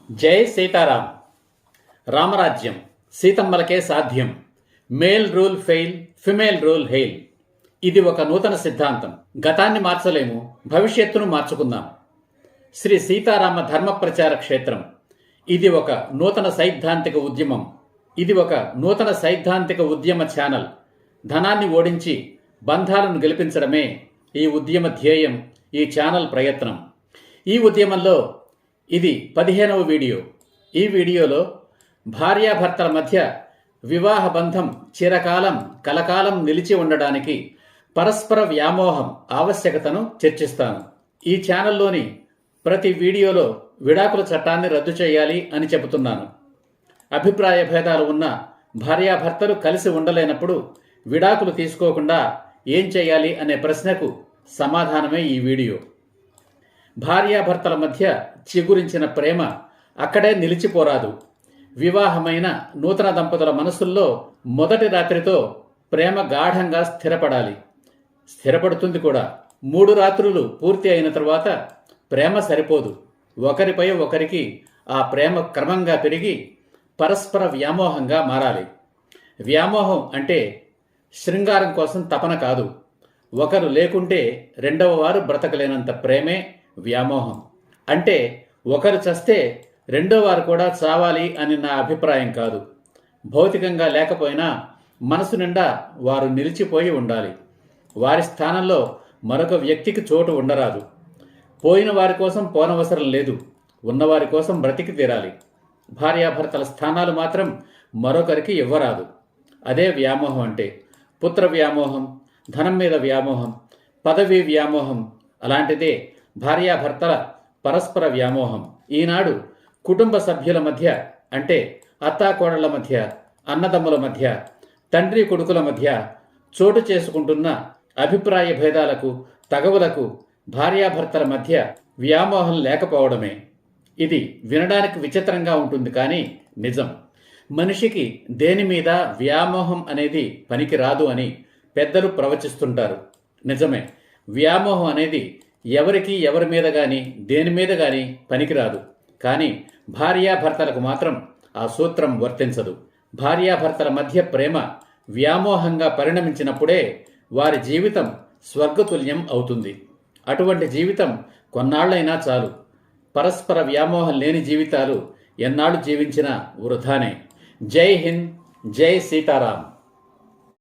జై సీతారాం. రామరాజ్యం సీతమ్మలకే సాధ్యం. Male rule fail, female rule hail. ఇది ఒక నూతన సిద్ధాంతం. గతాన్ని మార్చలేము, భవిష్యత్తును మార్చుకుందాం. శ్రీ సీతారామ ధర్మ ప్రచార క్షేత్రం. ఇది ఒక నూతన సైద్ధాంతిక ఉద్యమం. ఇది ఒక నూతన సైద్ధాంతిక ఉద్యమ ఛానల్. ధనాన్ని ఓడించి బంధాలను గెలిపించడమే ఈ ఉద్యమ ధ్యేయం, ఈ ఛానల్ ప్రయత్నం. ఈ ఉద్యమంలో ఇది 15వ వీడియో. ఈ వీడియోలో భార్యాభర్తల మధ్య వివాహ బంధం చిరకాలం కలకాలం నిలిచి ఉండడానికి పరస్పర వ్యామోహం ఆవశ్యకతను చర్చిస్తాను. ఈ ఛానల్లోని ప్రతి వీడియోలో విడాకుల చట్టాన్ని రద్దు చేయాలి అని చెబుతున్నాను. అభిప్రాయ భేదాలు ఉన్న భార్యాభర్తలు కలిసి ఉండలేనప్పుడు విడాకులు తీసుకోకుండా ఏం చేయాలి అనే ప్రశ్నకు సమాధానమే ఈ వీడియో. భార్యాభర్తల మధ్య చిగురించిన ప్రేమ అక్కడే నిలిచిపోరాదు. వివాహమైన నూతన దంపతుల మనసుల్లో మొదటి రాత్రితో ప్రేమ గాఢంగా స్థిరపడాలి. స్థిరపడుతుంది కూడా. 3 రాత్రులు పూర్తి అయిన తరువాత ప్రేమ సరిపోదు. ఒకరిపై ఒకరికి ఆ ప్రేమ క్రమంగా పెరిగి పరస్పర వ్యామోహంగా మారాలి. వ్యామోహం అంటే శృంగారం కోసం తపన కాదు. ఒకరు లేకుంటే రెండవ వారు బ్రతకలేనంత ప్రేమే వ్యామోహం. అంటే ఒకరు చస్తే రెండో వారు కూడా చావాలి అని నా అభిప్రాయం కాదు. భౌతికంగా లేకపోయినా మనసు నిండా వారు నిలిచిపోయి ఉండాలి. వారి స్థానంలో మరొక వ్యక్తికి చోటు ఉండరాదు. పోయిన వారి కోసం పోనవసరం లేదు. ఉన్నవారి కోసం బ్రతికి తీరాలి. భార్యాభర్తల స్థానాలు మాత్రం మరొకరికి ఇవ్వరాదు. అదే వ్యామోహం అంటే. పుత్ర వ్యామోహం, ధనం మీద వ్యామోహం, పదవి వ్యామోహం అలాంటిదే భార్యాభర్తల పరస్పర వ్యామోహం. ఈనాడు కుటుంబ సభ్యుల మధ్య అంటే అత్తాకోడళ్ల మధ్య, అన్నదమ్ముల మధ్య, తండ్రి కొడుకుల మధ్య చోటు చేసుకుంటున్న అభిప్రాయ భేదాలకు, తగవులకు భార్యాభర్తల మధ్య వ్యామోహం లేకపోవడమే. ఇది వినడానికి విచిత్రంగా ఉంటుంది, కానీ నిజం. మనిషికి దేని మీద వ్యామోహం అనేది పనికి రాదు అని పెద్దలు ప్రవచిస్తుంటారు. నిజమే. వ్యామోహం అనేది ఎవరికి ఎవరి మీద కానీ దేని మీద కానీ పనికిరాదు. కానీ భార్యాభర్తలకు మాత్రం ఆ సూత్రం వర్తించదు. భార్యాభర్తల మధ్య ప్రేమ వ్యామోహంగా పరిణమించినప్పుడే వారి జీవితం స్వర్గతుల్యం అవుతుంది. అటువంటి జీవితం కొన్నాళ్లైనా చాలు. పరస్పర వ్యామోహం లేని జీవితాలు ఎన్నాళ్ళు జీవించినా వృధానే. జై హింద్, జై సీతారాం.